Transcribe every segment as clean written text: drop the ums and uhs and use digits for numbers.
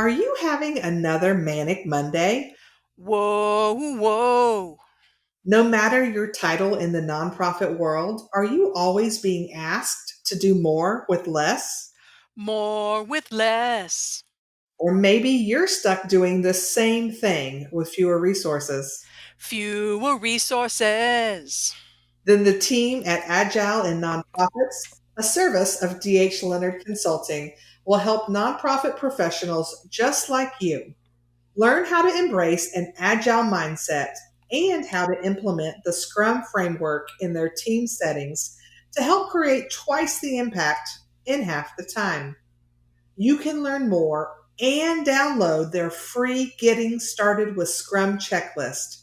Are you having another manic Monday? Whoa, whoa. No matter your title in the nonprofit world, are you always being asked to do more with less? More with less. Or maybe you're stuck doing the same thing with fewer resources. Fewer resources. Then the team at Agile in Nonprofits, a service of DH Leonard Consulting, will help nonprofit professionals just like you learn how to embrace an agile mindset and how to implement the Scrum framework in their team settings to help create twice the impact in half the time. You can learn more and download their free Getting Started with Scrum checklist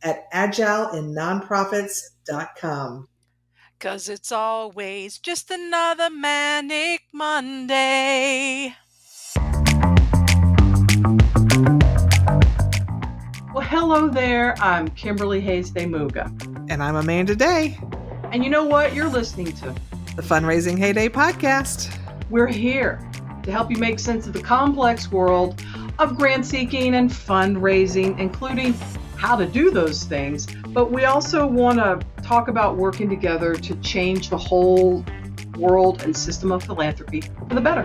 at agileinnonprofits.com. 'Cause it's always just another manic Monday. Well, hello there. I'm Kimberly Hayes Muga. And I'm Amanda Day. And you know what? You're listening to the Fundraising Heyday podcast. We're here to help you make sense of the complex world of grant seeking and fundraising, including how to do those things. But we also want to talk about working together to change the whole world and system of philanthropy for the better.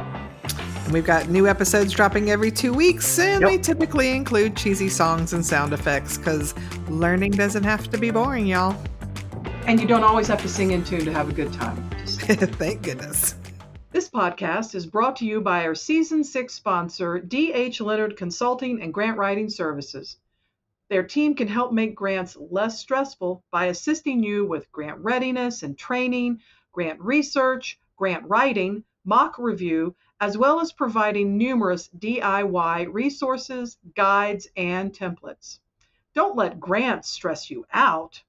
And we've got new episodes dropping every 2 weeks, and they typically include cheesy songs and sound effects because learning doesn't have to be boring, y'all. And you don't always have to sing in tune to have a good time. Thank goodness. This podcast is brought to you by our Season 6 sponsor, D.H. Leonard Consulting and Grant Writing Services. Their team can help make grants less stressful by assisting you with grant readiness and training, grant research, grant writing, mock review, as well as providing numerous DIY resources, guides, and templates. Don't let grants stress you out.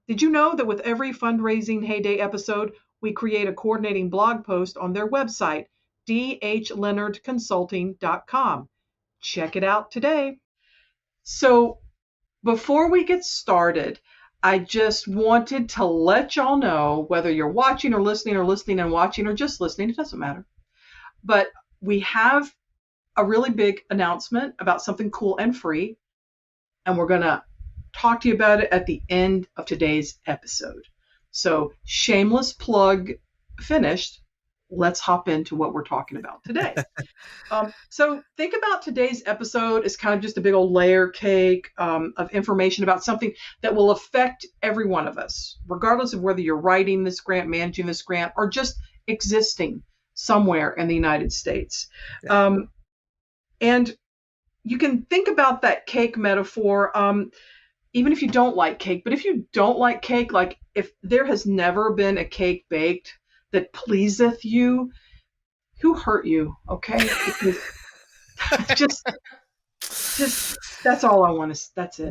Did you know that with every Fundraising Heyday episode, we create a coordinating blog post on their website, dhleonardconsulting.com. Check it out today. So before we get started, I just wanted to let y'all know, whether you're watching or listening and watching or just listening, it doesn't matter. But we have a really big announcement about something cool and free, and we're going to talk to you about it at the end of today's episode. So shameless plug finished. Let's hop into what we're talking about today. So think about today's episode as kind of just a big old layer cake of information about something that will affect every one of us, regardless of whether you're writing this grant, managing this grant, or just existing somewhere in the United States. And you can think about that cake metaphor, even if you don't like cake. But if you don't like cake, like if there has never been a cake baked that pleaseth you, who hurt you? Okay, because just that's all I want to. That's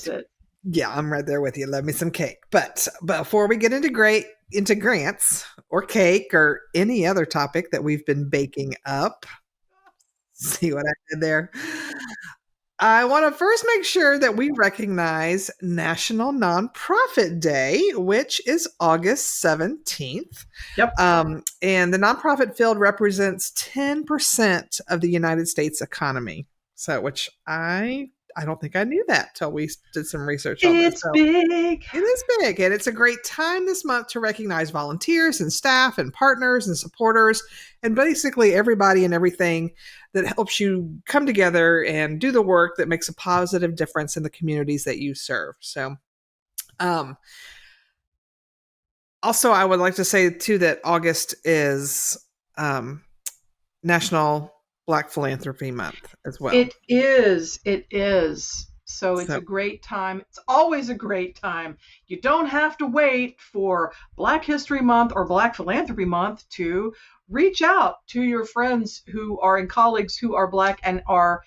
it. Yeah, I'm right there with you. Love me some cake. But before we get into grants or cake or any other topic that we've been baking up, see what I did there? I want to first make sure that we recognize National Nonprofit Day, which is August 17th. Yep. And the nonprofit field represents 10% of the United States economy. So, which I don't think I knew that till we did some research on this. It's big. It is big. And it's a great time this month to recognize volunteers and staff and partners and supporters and basically everybody and everything that helps you come together and do the work that makes a positive difference in the communities that you serve. So, also, I would like to say too that August is National Black Philanthropy Month as well. It is. So it's a great time. It's always a great time. You don't have to wait for Black History Month or Black Philanthropy Month to reach out to your friends and colleagues who are Black and are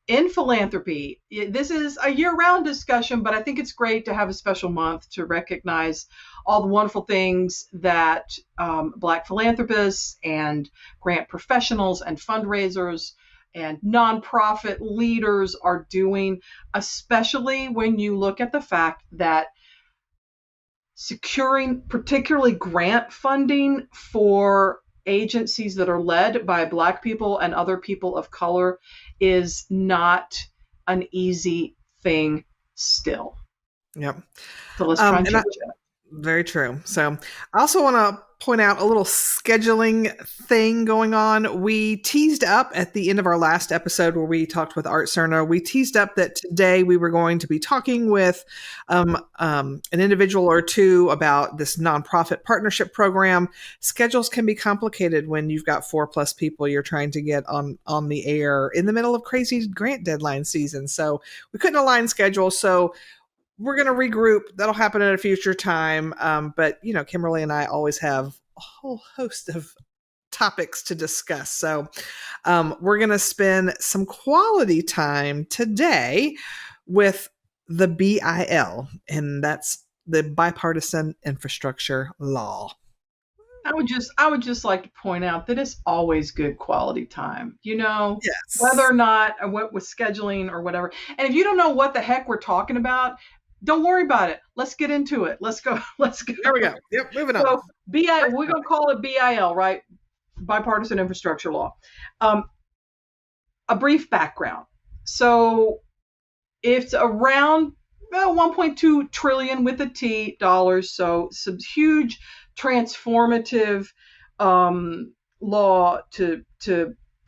in philanthropy. This is a year-round discussion, but I think it's great to have a special month to recognize all the wonderful things that Black philanthropists and grant professionals and fundraisers and nonprofit leaders are doing, especially when you look at the fact that securing particularly grant funding for agencies that are led by Black people and other people of color is not an easy thing still. Yep. So let's try and And change it. very true. So I also want to point out a little scheduling thing going on. We teased up at the end of our last episode where we talked with Art Cerna. We teased up that today we were going to be talking with an individual or two about this nonprofit partnership program. Schedules can be complicated when you've got 4+ people you're trying to get on the air in the middle of crazy grant deadline season. So we couldn't align schedules. So we're going to regroup. That'll happen at a future time. But, Kimberly and I always have a whole host of topics to discuss. So we're going to spend some quality time today with the BIL, and that's the Bipartisan Infrastructure Law. I would just like to point out that it's always good quality time, Yes. whether or not what with scheduling or whatever. And if you don't know what the heck we're talking about, don't worry about it. Let's get into it. Let's go. Let's go. There we go. Yep, moving on. So we're going to call it BIL, right? Bipartisan Infrastructure Law. A brief background. So it's around 1.2 trillion with a T dollars. So some huge transformative law to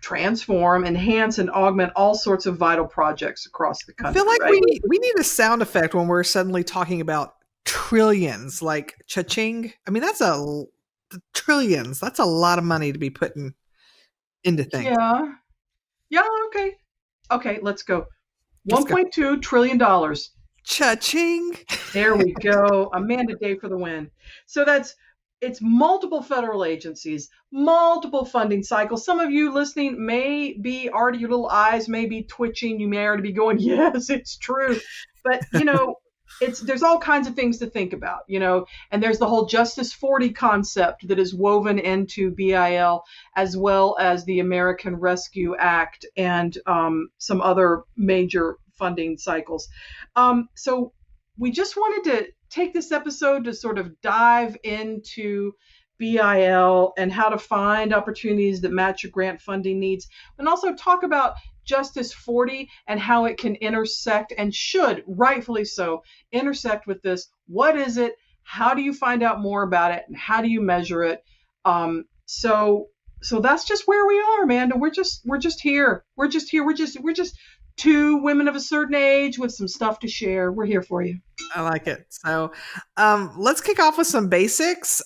transform, enhance, and augment all sorts of vital projects across the country. I feel like right? we need a sound effect when we're suddenly talking about trillions, like cha-ching. I mean, trillions. That's a lot of money to be putting into things. Yeah. Yeah. Okay. Let's go. $1.2 trillion. Cha-ching. There we go. Amanda Day for the win. So it's multiple federal agencies, multiple funding cycles. Some of you listening may be already, your little eyes may be twitching. You may already be going, yes, it's true. But, there's all kinds of things to think about, and there's the whole Justice 40 concept that is woven into BIL, as well as the American Rescue Act and some other major funding cycles. So we just wanted to take this episode to sort of dive into BIL and how to find opportunities that match your grant funding needs, and also talk about Justice 40 and how it can intersect, and should, rightfully so, intersect with this. What is it? How do you find out more about it? And how do you measure it? So that's just where we are, Amanda. We're just here. We're just two women of a certain age with some stuff to share. We're here for you. I like it. So let's kick off with some basics.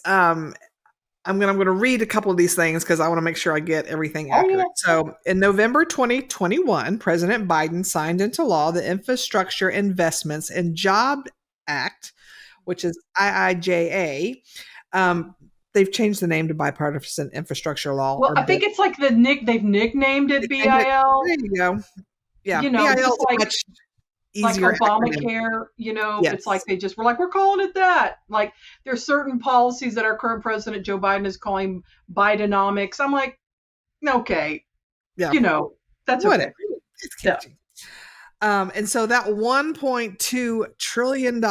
I'm going to read a couple of these things because I want to make sure I get everything accurate. Yeah. So in November 2021, President Biden signed into law the Infrastructure Investments and Job Act, which is IIJA. They've changed the name to Bipartisan Infrastructure Law. Well, I think it's like they've nicknamed it BIL. There you go. Yeah, BIL is like, much easier. Like Obamacare, Yes. It's like they just were like, we're calling it that. Like there's certain policies that our current president, Joe Biden, is calling Bidenomics. I'm like, okay, yeah, that's whatever. Okay. It's catchy. Yeah. And so that $1.2 trillion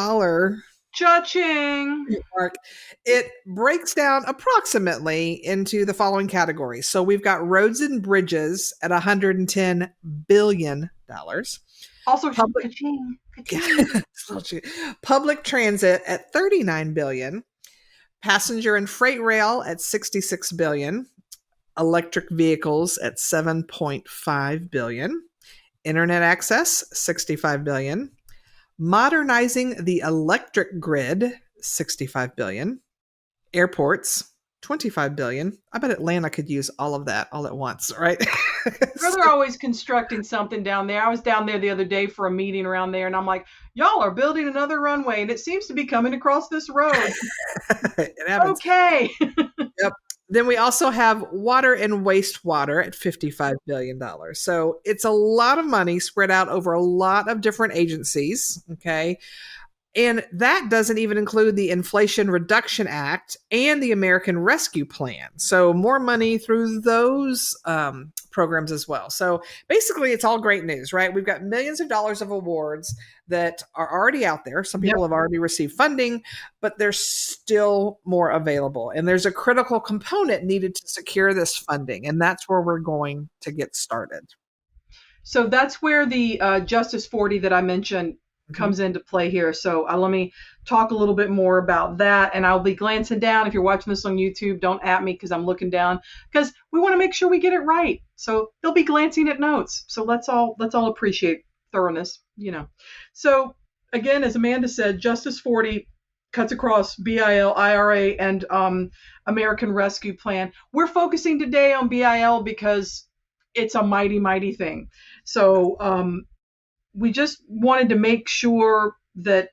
cha-ching mark, it breaks down approximately into the following categories. So we've got roads and bridges at $110 billion. Also, public transit at $39 billion, passenger and freight rail at $66 billion, electric vehicles at $7.5 billion, internet access $65 billion, modernizing the electric grid $65 billion, airports $25 billion. I bet Atlanta could use all of that all at once, right? They're always constructing something down there. I was down there the other day for a meeting around there, and I'm like, y'all are building another runway, and it seems to be coming across this road. It happens. Okay. Yep. Then we also have water and wastewater at $55 billion. So it's a lot of money spread out over a lot of different agencies. Okay. And that doesn't even include the Inflation Reduction Act and the American Rescue Plan. So, more money through those programs as well. So, basically, it's all great news, right? We've got millions of dollars of awards that are already out there. Some Yep. people have already received funding, but there's still more available. And there's a critical component needed to secure this funding. And that's where we're going to get started. So that's where the Justice 40 that I mentioned Mhm. comes into play here. So let me talk a little bit more about that. And I'll be glancing down. If you're watching this on YouTube, don't at me because I'm looking down because we want to make sure we get it right. So they'll be glancing at notes. So let's all appreciate thoroughness, you know. So again, as Amanda said, Justice 40 cuts across BIL, IRA, and American Rescue Plan. We're focusing today on BIL because it's a mighty, mighty thing. So we just wanted to make sure that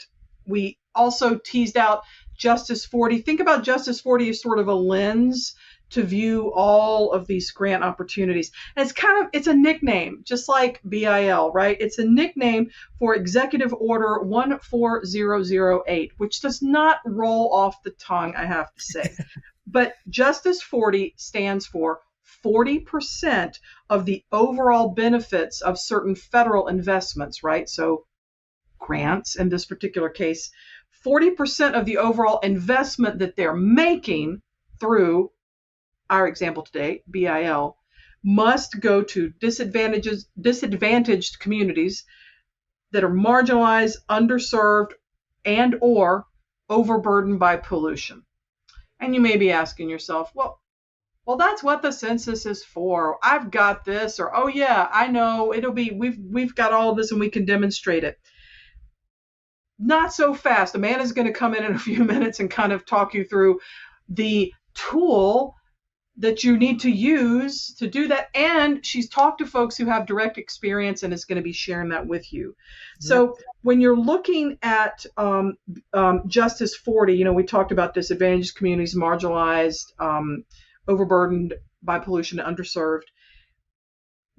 we also teased out Justice 40. Think about Justice 40 as sort of a lens to view all of these grant opportunities. And it's a nickname, just like BIL, right? It's a nickname for Executive Order 14008, which does not roll off the tongue, I have to say. But Justice 40 stands for 40% of the overall benefits of certain federal investments, right? So grants in this particular case, 40% of the overall investment that they're making through our example today, BIL, must go to disadvantaged communities that are marginalized, underserved, and or overburdened by pollution. And you may be asking yourself, well, that's what the census is for. I've got this, or oh yeah, I know we've got all of this and we can demonstrate it. Not so fast. Amanda's going to come in a few minutes and kind of talk you through the tool that you need to use to do that. And she's talked to folks who have direct experience and is going to be sharing that with you. So when you're looking at Justice 40, we talked about disadvantaged communities, marginalized, overburdened by pollution, underserved.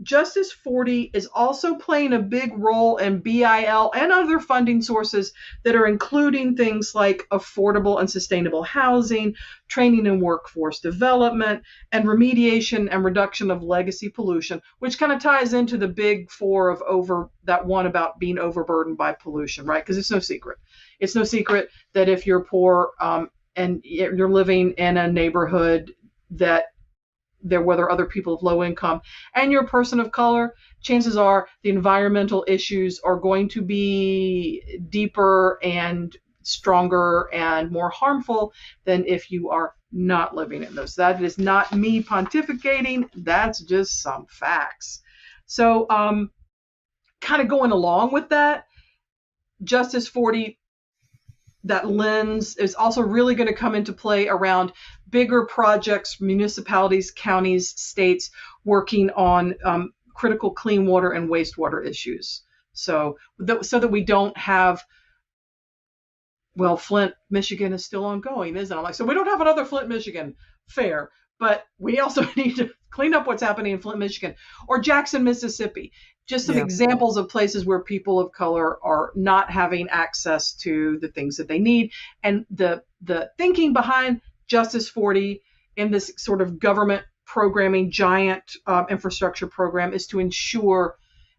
Justice 40 is also playing a big role in BIL and other funding sources that are including things like affordable and sustainable housing, training and workforce development, and remediation and reduction of legacy pollution, which kind of ties into the big four of that one about being overburdened by pollution, right? Because it's no secret. It's no secret that if you're poor and you're living in a neighborhood that whether other people of low income and you're a person of color, chances are the environmental issues are going to be deeper and stronger and more harmful than if you are not living in those. That is not me pontificating. That's just some facts. So kind of going along with that, Justice 40, that lens is also really going to come into play around bigger projects, municipalities, counties, states working on critical clean water and wastewater issues. So that we don't have, Flint, Michigan is still ongoing, isn't it? I'm like, so we don't have another Flint, Michigan. Fair. But we also need to clean up what's happening in Flint, Michigan, or Jackson, Mississippi. Just some examples of places where people of color are not having access to the things that they need. And the thinking behind Justice 40 in this sort of government programming giant infrastructure program is to ensure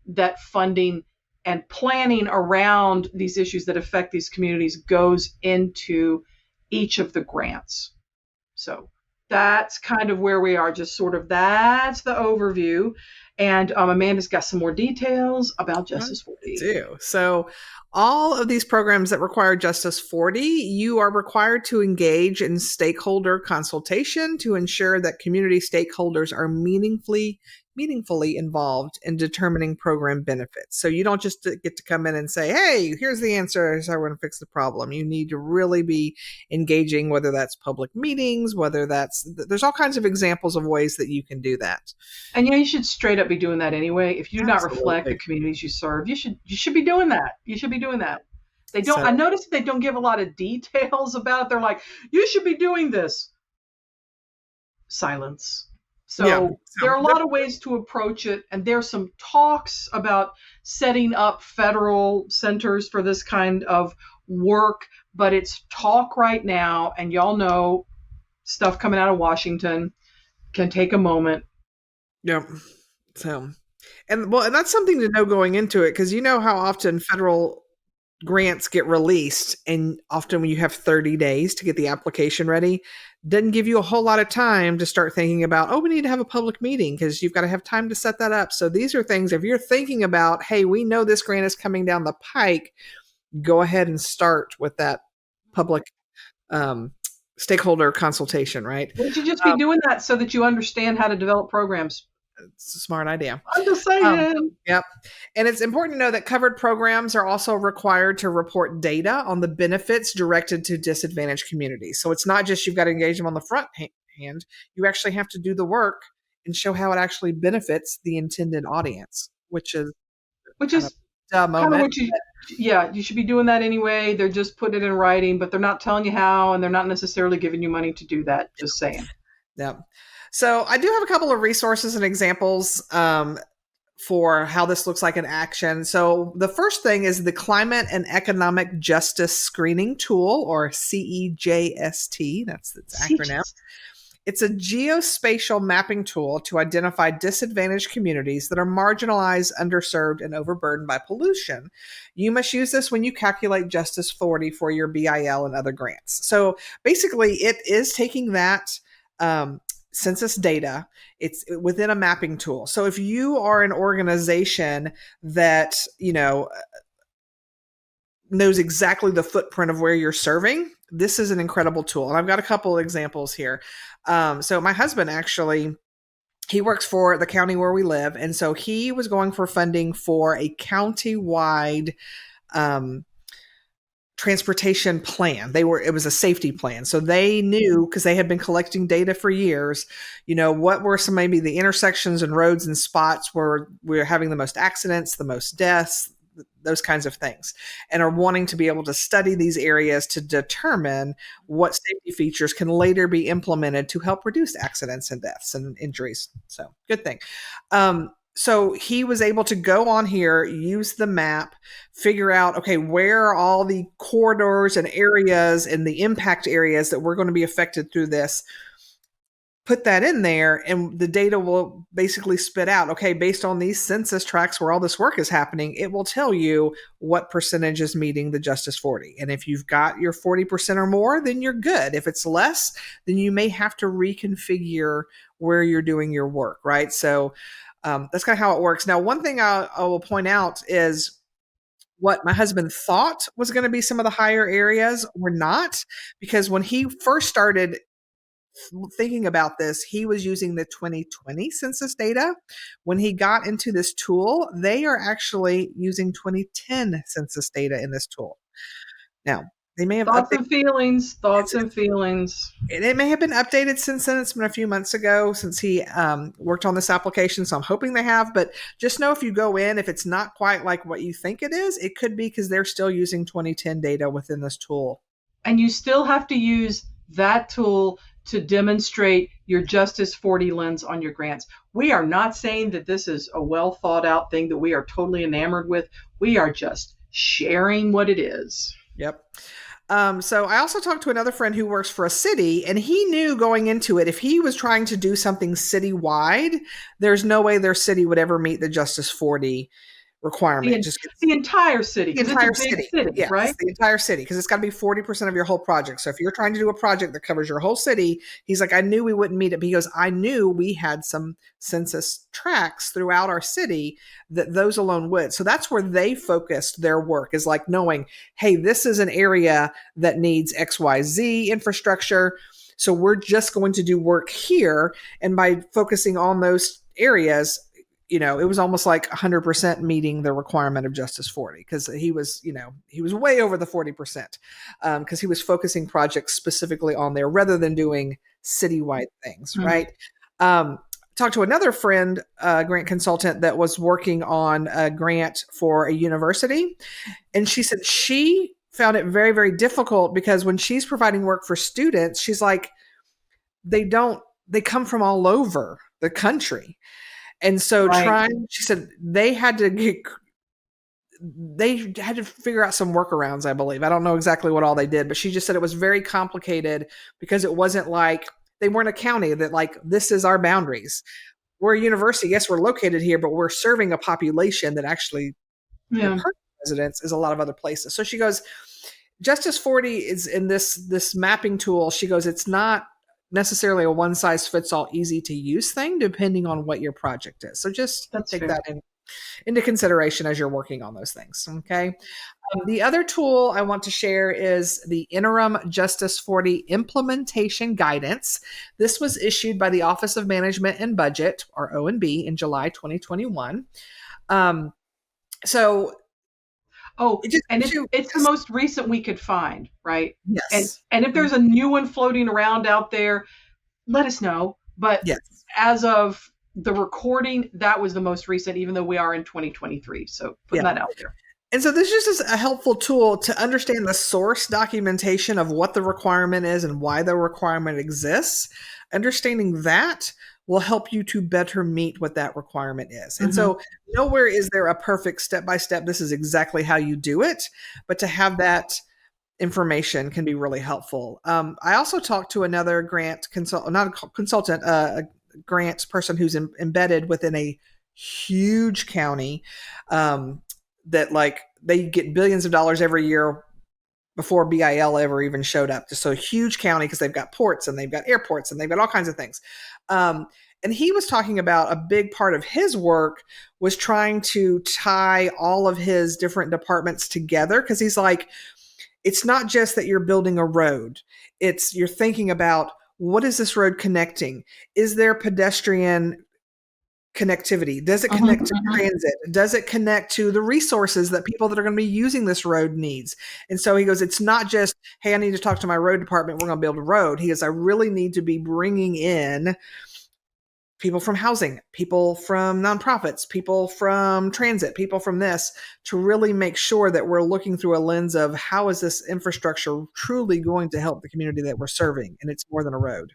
that funding and planning around these issues that affect these communities goes into each of the grants. So that's kind of where we are, just sort of that's the overview. And Amanda's got some more details about Justice 40. So all of these programs that require Justice 40, you are required to engage in stakeholder consultation to ensure that community stakeholders are meaningfully involved in determining program benefits. So you don't just get to come in and say, hey, here's the answer, here's how we're going to fix the problem. You need to really be engaging, whether that's public meetings, there's all kinds of examples of ways that you can do that. And you should straight up be doing that anyway. If you do not reflect the communities you serve, you should be doing that. You should be doing that. They don't. I noticed they don't give a lot of details about it. They're like, you should be doing this. Silence. So there are a lot of ways to approach it, and there's some talks about setting up federal centers for this kind of work, but it's talk right now. And y'all know stuff coming out of Washington can take a moment. Yep. So, and that's something to know going into it, because you know how often federal grants get released, and often when you have 30 days to get the application ready, doesn't give you a whole lot of time to start thinking about, oh, we need to have a public meeting, because you've got to have time to set that up. So these are things, if you're thinking about, hey, we know this grant is coming down the pike, go ahead and start with that public um, stakeholder consultation, right? Wouldn't you just be doing that so that you understand how to develop programs? It's a smart idea. I'm just Um, saying. yep. And it's important to know that covered programs are also required to report data on the benefits directed to disadvantaged communities. So it's not just you've got to engage them on the front hand, you actually have to do the work and show how it actually benefits the intended audience, which is Which kind of is a dumb kind of moment. what you should be doing that anyway. They're just putting it in writing, but they're not telling you how, and they're not necessarily giving you money to do that. Just saying. Yeah. So I do have a couple of resources and examples for how this looks like in action. So the first thing is the Climate and Economic Justice Screening Tool, or CEJST. That's its acronym. It's a geospatial mapping tool to identify disadvantaged communities that are marginalized, underserved, and overburdened by pollution. You must use this when you calculate Justice 40 for your BIL and other grants. So basically, it is taking that census data, it's within a mapping tool. So if you are an organization that, knows exactly the footprint of where you're serving, this is an incredible tool. And I've got a couple of examples here. So my husband actually, he works for the county where we live. And so he was going for funding for a county-wide transportation plan. It was a safety plan. So they knew, because they had been collecting data for years, what were some, maybe the intersections and roads and spots where we're having the most accidents, the most deaths, those kinds of things, and are wanting to be able to study these areas to determine what safety features can later be implemented to help reduce accidents and deaths and injuries. So good thing. So he was able to go on here, use the map, figure out, okay, where are all the corridors and areas and the impact areas that we're going to be affected through this, put that in there, and the data will basically spit out, okay, based on these census tracts where all this work is happening, it will tell you what percentage is meeting the Justice 40. And if you've got your 40% or more, then you're good. If it's less, then you may have to reconfigure where you're doing your work, right? So that's kind of how it works. Now, one thing I will point out is what my husband thought was going to be some of the higher areas were not, because when he first started thinking about this, he was using the 2020 census data. When he got into this tool, they are actually using 2010 census data in this tool. Now, they may have Thoughts updated. and feelings. Thoughts and feelings. It may have been updated since then. It's been a few months ago since he worked on this application, so I'm hoping they have. But just know, if you go in, if it's not quite like what you think it is, it could be because they're still using 2010 data within this tool. And you still have to use that tool to demonstrate your Justice 40 lens on your grants. We are not saying that this is a well thought out thing that we are totally enamored with. We are just sharing what it is. Yep. So I also talked to another friend who works for a city, and he knew going into it, if he was trying to do something citywide, there's no way their city would ever meet the Justice 40 requirement. The entire city, the because it's a entire big city. city, right? The entire city, because it's got to be 40% of your whole project. So if you're trying to do a project that covers your whole city, he's like, I knew we wouldn't meet it, because I knew we had some census tracts throughout our city that those alone would. So that's where they focused their work, is like knowing, hey, this is an area that needs XYZ infrastructure. So we're just going to do work here. And by focusing on those areas, it was almost like 100% meeting the requirement of Justice 40, because he was way over the 40%, because he was focusing projects specifically on there rather than doing citywide things, right? Talked to another friend, grant consultant, that was working on a grant for a university, and she said she found it very, very difficult, because when she's providing work for students, she's like, they come from all over the country. And so she said they had to they had to figure out some workarounds, I believe. I don't know exactly what all they did, but she just said it was very complicated because it wasn't like they weren't a county that like this is our boundaries. We're a university. Yes, we're located here, but we're serving a population that actually the Yeah, permanent residence is a lot of other places. So she goes, Justice 40 is in this mapping tool. She goes, it's not necessarily a one size fits all easy to use thing depending on what your project is. So just that's take fair. that into consideration as you're working on those things. Okay. The other tool I want to share is the Interim Justice 40 Implementation Guidance. This was issued by the Office of Management and Budget, or O&B, in July 2021. Um, so Oh, it just and gives you it's the just most recent we could find, right? yes, And if there's a new one floating around out there, let us know. But yes, as of the recording, that was the most recent, even though we are in 2023. So putting yeah. that out there. And so this is just a helpful tool to understand the source documentation of what the requirement is and why the requirement exists. Understanding that will help you to better meet what that requirement is. And Mm-hmm. so nowhere is there a perfect step by step, this is exactly how you do it, but to have that information can be really helpful. I also talked to another grant consult, not a consultant, a grants person who's embedded within a huge county, that like they get billions of dollars every year before BIL ever even showed up. Just so a huge county because they've got ports and they've got airports and they've got all kinds of things. And he was talking about a big part of his work was trying to tie all of his different departments together because he's like, it's not just that you're building a road. It's you're thinking about what is this road connecting? Is there pedestrian connectivity? Does it connect to Mm-hmm. transit? Does it connect to the resources that people that are going to be using this road needs? And so he goes, it's not just, hey, I need to talk to my road department. We're going to build a road. He goes, I really need to be bringing in people from housing, people from nonprofits, people from transit, people from this to really make sure that we're looking through a lens of how is this infrastructure truly going to help the community that we're serving? And it's more than a road.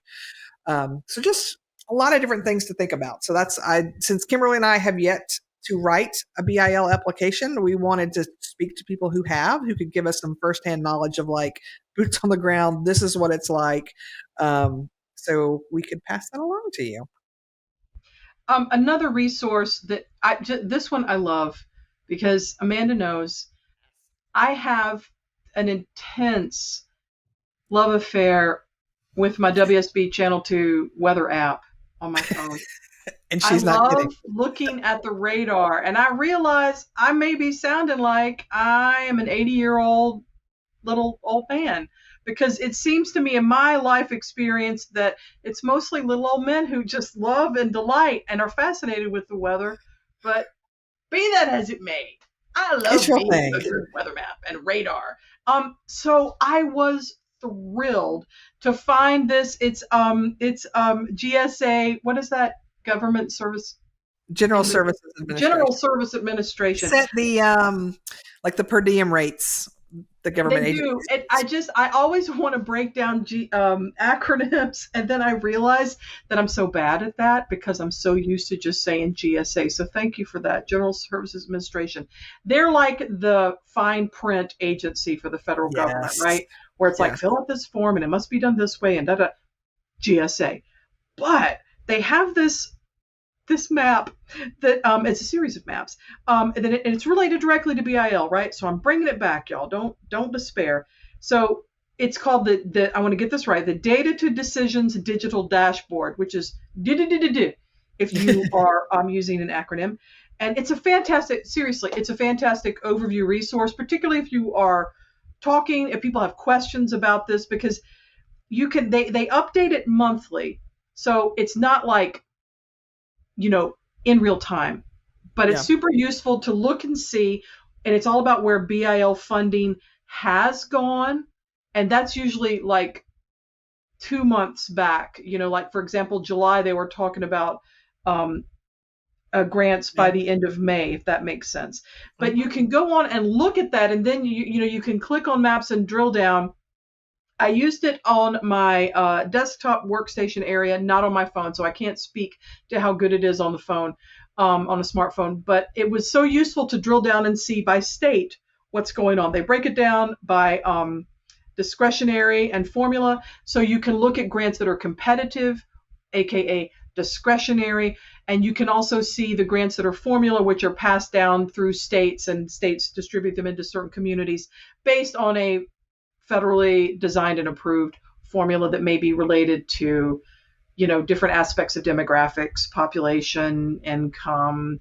So just a lot of different things to think about. So that's since Kimberly and I have yet to write a BIL application, we wanted to speak to people who have, who could give us some firsthand knowledge of like boots on the ground. This is what it's like. So we could pass that along to you. Another resource that this one I love because Amanda knows I have an intense love affair with my WSB Channel 2 weather app on my phone. And I she's not kidding. love looking at the radar, and I realize I may be sounding like I am an 80-year-old little old man because it seems to me in my life experience that it's mostly little old men who just love and delight and are fascinated with the weather. But be that as it may, I It's love your being thing. a good weather map and radar. So I was thrilled to find this. It's GSA. What is that? Government Service General in Services General Administration. Service They Administration. set the like the per diem rates the They government do. agencies I always want to break down acronyms, and then I realize that I'm so bad at that because I'm so used to just saying GSA. So thank you for that, General Services Administration. They're like the fine print agency for the federal government, Yes. right? Where it's like Yes. fill out this form and it must be done this way and da da. GSA, but they have this map that it's a series of maps and it's related directly to BIL, right? So I'm bringing it back, y'all. Don't despair. So it's called the I want to get this right, the Data to Decisions Digital Dashboard, which is DDDD if you are using an acronym. And it's a fantastic, seriously, it's a fantastic overview resource, particularly if you are talking, if people have questions about this, because you can they update it monthly. So it's not like in real time. But it's Yeah. super useful to look and see, and it's all about where BIL funding has gone, and that's usually like 2 months back. Like for example, July they were talking about um, grants by Yeah. the end of May, if that makes sense. But you Mhm. can go on and look at that, and then you can click on maps and drill down I used it on my desktop workstation area, not on my phone, so I can't speak to how good it is on the phone, on a smartphone. But it was so useful to drill down and see by state what's going on. They break it down by discretionary and formula, so you can look at grants that are competitive, aka discretionary, and you can also see the grants that are formula, which are passed down through states, and states distribute them into certain communities based on a federally designed and approved formula that may be related to, different aspects of demographics, population, income,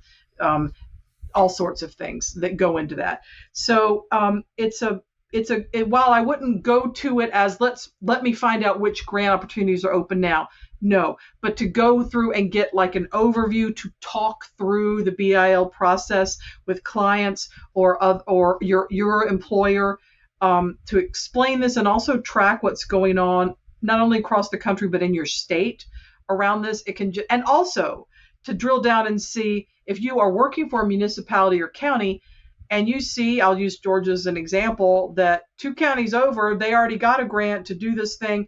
all sorts of things that go into that. So while I wouldn't go to it as let me find out which grant opportunities are open now. No, but to go through and get like an overview to talk through the BIL process with clients or your employer, to explain this and also track what's going on not only across the country but in your state around this. And also to drill down and see if you are working for a municipality or county and you see, I'll use Georgia as an example, that 2 counties over, they already got a grant to do this thing.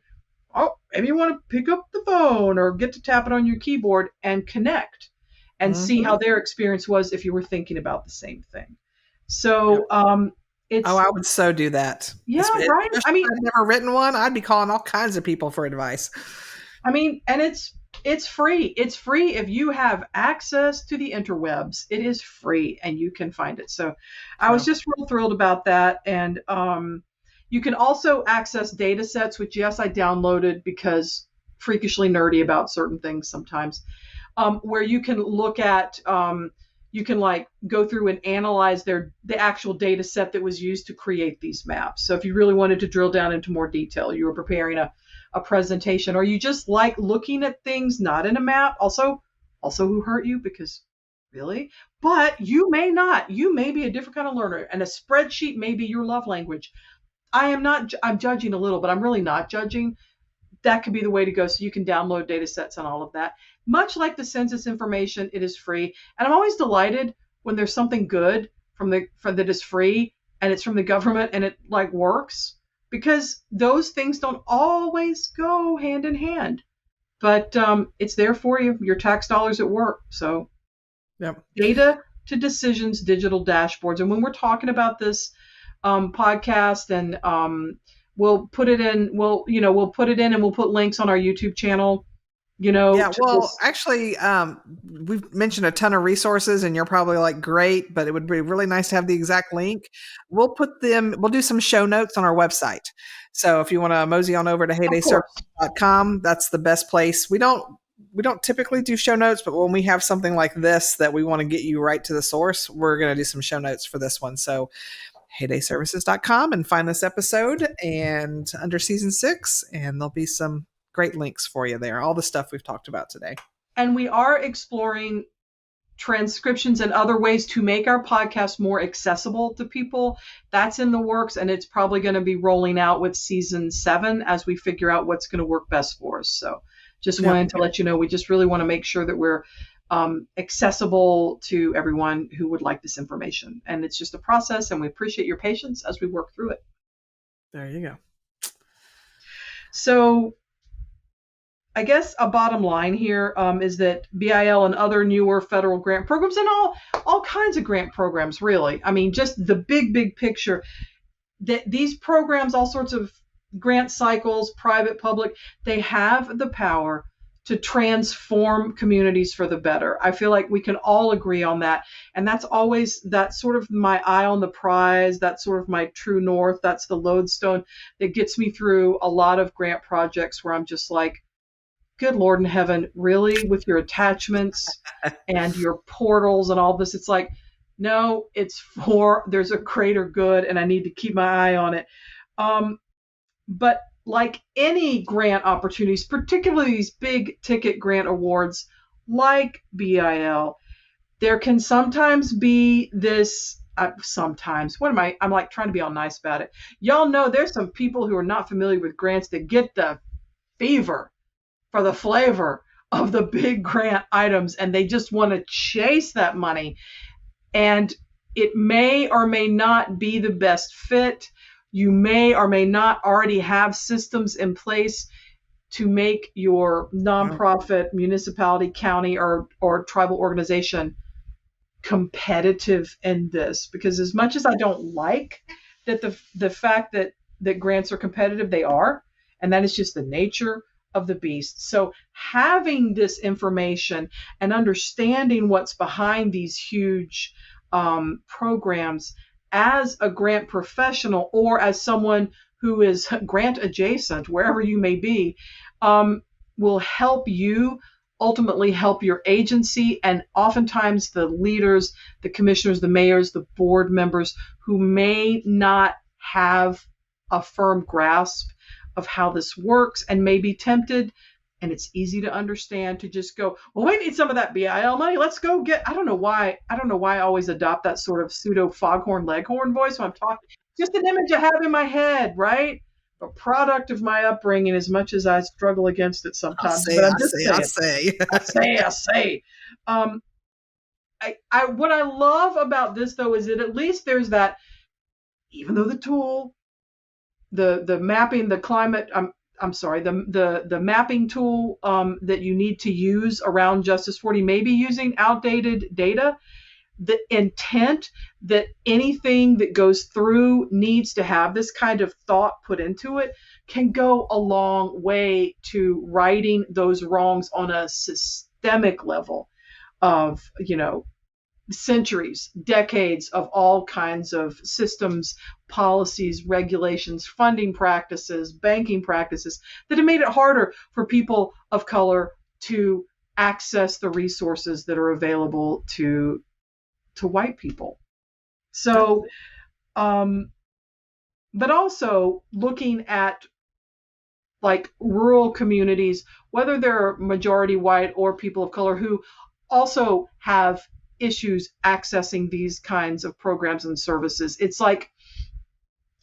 Oh, maybe you want to pick up the phone or get to tap it on your keyboard and connect and see how their experience was if you were thinking about the same thing. So I would so do that. Yeah, right. I mean, I've never written one. I'd be calling all kinds of people for advice. I mean, and it's free. It's free if you have access to the interwebs. It is free and you can find it. So I was just real thrilled about that. And you can also access data sets, which, yes, I downloaded because freakishly nerdy about certain things sometimes, where you can look at, you can like go through and analyze the actual data set that was used to create these maps. So if you really wanted to drill down into more detail, you were preparing a presentation, or you just like looking at things not in a map. Also who hurt you, because really, but you may not. You may be a different kind of learner, and a spreadsheet may be your love language. I'm judging a little, but I'm really not judging. That could be the way to go. So you can download data sets and all of that. Much like the census information, it is free. And I'm always delighted when there's something good that is free and it's from the government and it like works, because those things don't always go hand in hand. But it's there for you. Your tax dollars at work. So Data to decisions, digital dashboards. And when we're talking about this podcast, and we'll put it in, we'll put it in and we'll put links on our YouTube channel. Actually, we've mentioned a ton of resources and you're probably like, great, but it would be really nice to have the exact link. We'll do some show notes on our website. So if you want to mosey on over to heydayservices.com, that's the best place. We don't typically do show notes, but when we have something like this that we want to get you right to the source, we're going to do some show notes for this one. So heydayservices.com and find this episode and under season 6, and there'll be some great links for you there. All the stuff we've talked about today. And we are exploring transcriptions and other ways to make our podcast more accessible to people. That's in the works, and it's probably going to be rolling out with season 7 as we figure out what's going to work best for us. So just wanted to let you know, we just really want to make sure that we're accessible to everyone who would like this information. And it's just a process, and we appreciate your patience as we work through it. There you go. So I guess a bottom line here is that BIL and other newer federal grant programs, and all kinds of grant programs, really. I mean, just the big picture, that these programs, all sorts of grant cycles, private, public, they have the power to transform communities for the better. I feel like we can all agree on that. And that's sort of my eye on the prize. That's sort of my true north. That's the lodestone that gets me through a lot of grant projects where I'm just like, good Lord in heaven, really, with your attachments and your portals and all this? It's like, no, there's a greater good, and I need to keep my eye on it. But like any grant opportunities, particularly these big ticket grant awards like BIL, there can sometimes be this, I'm like trying to be all nice about it. Y'all know there's some people who are not familiar with grants that get the fever for the flavor of the big grant items, and they just want to chase that money. And it may or may not be the best fit. You may or may not already have systems in place to make your Yeah. nonprofit, municipality, county, or tribal organization competitive in this. Because as much as I don't like that the fact that grants are competitive, they are, and that is just the nature of the beast. So having this information and understanding what's behind these huge programs as a grant professional or as someone who is grant adjacent, wherever you may be, will help you ultimately help your agency, and oftentimes the leaders, the commissioners, the mayors, the board members who may not have a firm grasp of how this works and may be tempted. And it's easy to understand to just go, well, we need some of that BIL money. Let's go get, I don't know why I always adopt that sort of pseudo foghorn leghorn voice when I'm talking. Just an image I have in my head, right? A product of my upbringing, as much as I struggle against it I'll sometimes. say, But I'm I just say, I saying, say. I say. Um, what I love about this though is that at least there's that, even though the tool, the mapping, the climate, I'm sorry, the mapping tool that you need to use around Justice 40 may be using outdated data. The intent that anything that goes through needs to have this kind of thought put into it can go a long way to righting those wrongs on a systemic level of, centuries, decades of all kinds of systems, policies, regulations, funding practices, banking practices that have made it harder for people of color to access the resources that are available to white people. So, but also looking at like rural communities, whether they're majority white or people of color who also have issues accessing these kinds of programs and services. It's like,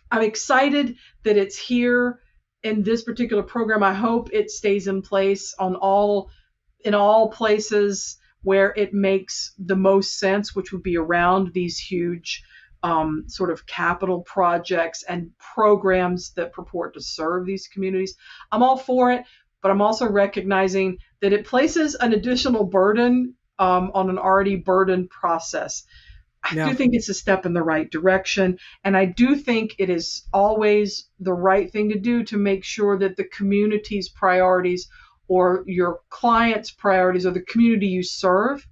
I'm excited that it's here in this particular program. I hope it stays in place in all places where it makes the most sense, which would be around these huge sort of capital projects and programs that purport to serve these communities. I'm all for it, but I'm also recognizing that it places an additional burden on an already burdened process. I Yeah. do think it's a step in the right direction. And I do think it is always the right thing to do to make sure that the community's priorities or your client's priorities or the community you serve,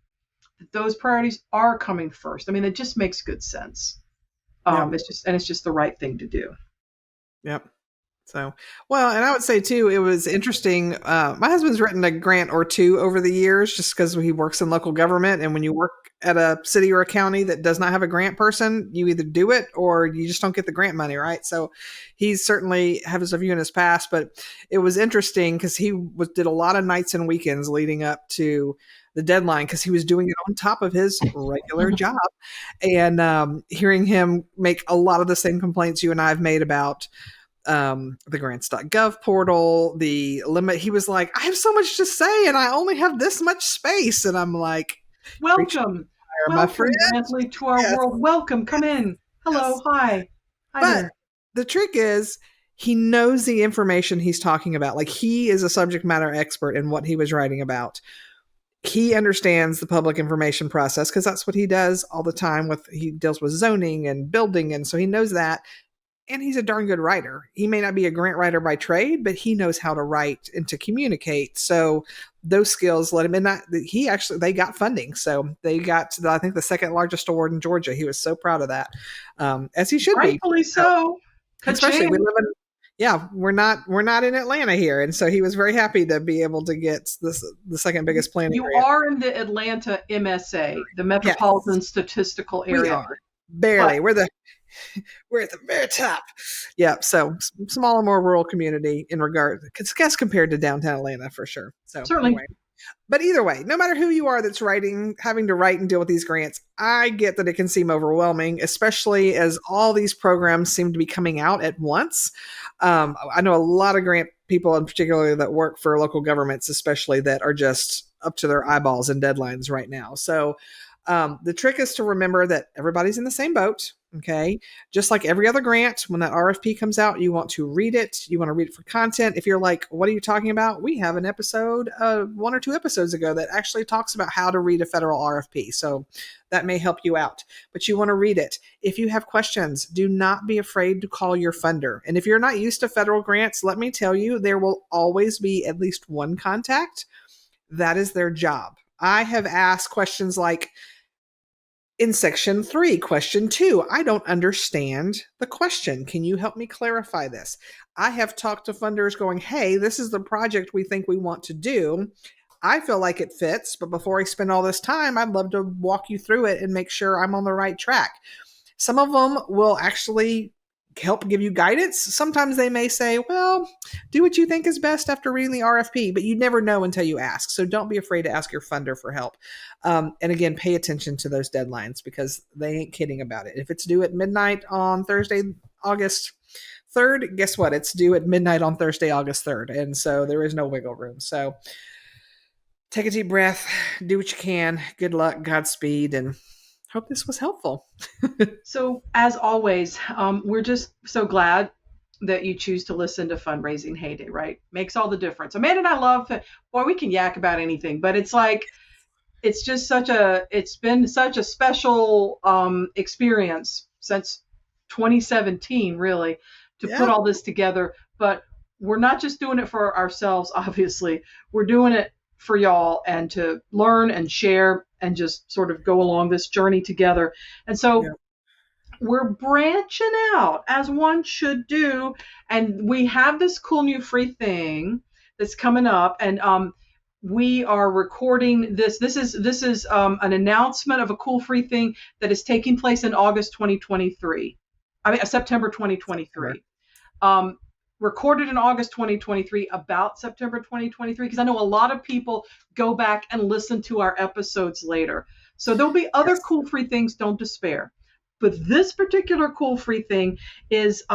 that those priorities are coming first. I mean, it just makes good sense. Yeah. It's just the right thing to do. Yep. So, well, and I would say too, it was interesting. My husband's written a grant or two over the years just because he works in local government. And when you work at a city or a county that does not have a grant person, you either do it or you just don't get the grant money, right? So he's certainly has a view in his past, but it was interesting because did a lot of nights and weekends leading up to the deadline because he was doing it on top of his regular job. And hearing him make a lot of the same complaints you and I have made about the grants.gov portal, the limit. He was like, I have so much to say and I only have this much space. And I'm like, preach to Welcome. the choir, my friend. Welcome, Bentley, to our Yes, world. Welcome. Come in. Hello. yes. Hi. Hi But there. the trick is he knows the information he's talking about. Like he is a subject matter expert in what he was writing about. He understands the public information process because that's what he does all the time he deals with zoning and building. And so he knows that. And he's a darn good writer. He may not be a grant writer by trade, but he knows how to write and to communicate. So those skills let him in. They got funding. So they got, I think, the second largest award in Georgia. He was so proud of that, as he should be. Rightfully So, so. especially we Ka-ching. live in, yeah, we're not in Atlanta here. And so he was very happy to be able to get the second biggest planning You grant. are in the Atlanta MSA, the Yes, Metropolitan Statistical we Area. are. Barely. But We're at the very top. Yeah. So smaller, more rural community in regard, as compared to downtown Atlanta for sure. So certainly, anyway, but either way, no matter who you are that's having to write and deal with these grants, I get that it can seem overwhelming, especially as all these programs seem to be coming out at once. I know a lot of grant people, in particular, that work for local governments, especially that are just up to their eyeballs in deadlines right now. So The trick is to remember that everybody's in the same boat. Okay. Just like every other grant, when that RFP comes out, you want to read it. You want to read it for content. If you're like, what are you talking about? We have an episode, 1 or 2 episodes ago that actually talks about how to read a federal RFP. So that may help you out, but you want to read it. If you have questions, do not be afraid to call your funder. And if you're not used to federal grants, let me tell you, there will always be at least one contact. That is their job. I have asked questions like, in section 3, question 2, I don't understand the question. Can you help me clarify this? I have talked to funders going, hey, this is the project we think we want to do. I feel like it fits, but before I spend all this time, I'd love to walk you through it and make sure I'm on the right track. Some of them will actually help give you guidance. Sometimes they may say, well, do what you think is best after reading the RFP, but you never know until you ask. So don't be afraid to ask your funder for help. And again, pay attention to those deadlines because they ain't kidding about it. If it's due at midnight on Thursday, August 3rd, guess what? It's due at midnight on Thursday, August 3rd. And so there is no wiggle room. So take a deep breath, do what you can. Good luck, Godspeed, and hope this was helpful. So, as always, we're just so glad that you choose to listen to Fundraising Heyday, right? Makes all the difference. Amanda and I love, boy, we can yak about anything, but it's like, it's been such a special experience since 2017, really, to put all this together. But we're not just doing it for ourselves, obviously. We're doing it for y'all and to learn and share and just sort of go along this journey together. And so we're branching out as one should do. And we have this cool new free thing that's coming up. And we are recording this. This is an announcement of a cool free thing that is taking place in August 2023. September 2023. Recorded in August 2023 about September 2023, because I know a lot of people go back and listen to our episodes later. So there'll be other cool free things, don't despair. But this particular cool free thing is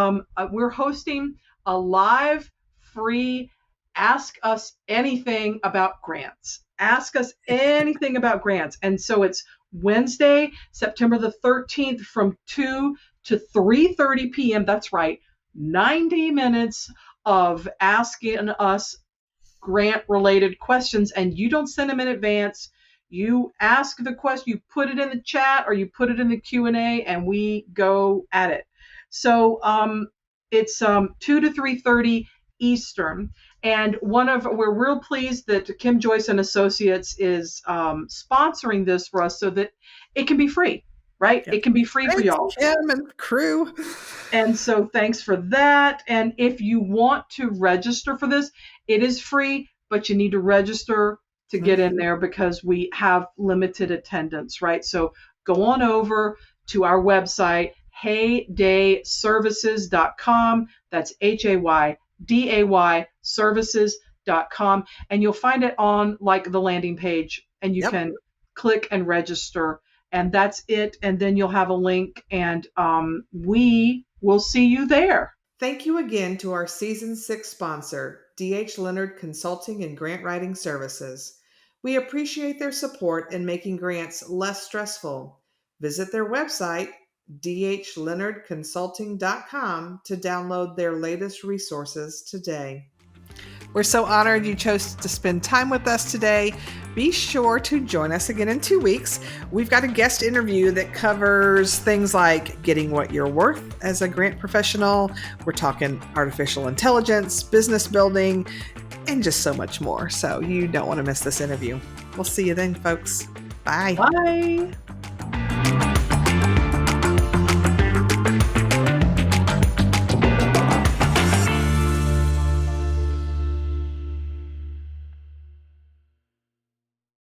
we're hosting a live free Ask Us Anything About Grants. Ask Us Anything About Grants. And so it's Wednesday, September the 13th from 2 to 3:30 p.m. That's right. 90 minutes of asking us grant related questions, and you don't send them in advance. You ask the question, you put it in the chat or you put it in the Q&A, and we go at it. So it's 2 to 3:30 Eastern. And we're real pleased that Kim Joyce and Associates is sponsoring this for us so that it can be free. Right? It can be free for y'all. Kim and crew. And so thanks for that. And if you want to register for this, it is free, but you need to register to get in there because we have limited attendance, right? So go on over to our website, heydayservices.com. That's HAYDAY services.com. And you'll find it on like the landing page, and you can click and register. And that's it. And then you'll have a link, and we will see you there. Thank you again to our Season 6 sponsor, D.H. Leonard Consulting and Grant Writing Services. We appreciate their support in making grants less stressful. Visit their website, dhleonardconsulting.com, to download their latest resources today. We're so honored you chose to spend time with us today. Be sure to join us again in 2 weeks. We've got a guest interview that covers things like getting what you're worth as a grant professional. We're talking artificial intelligence, business building, and just so much more. So you don't want to miss this interview. We'll see you then, folks. Bye. Bye.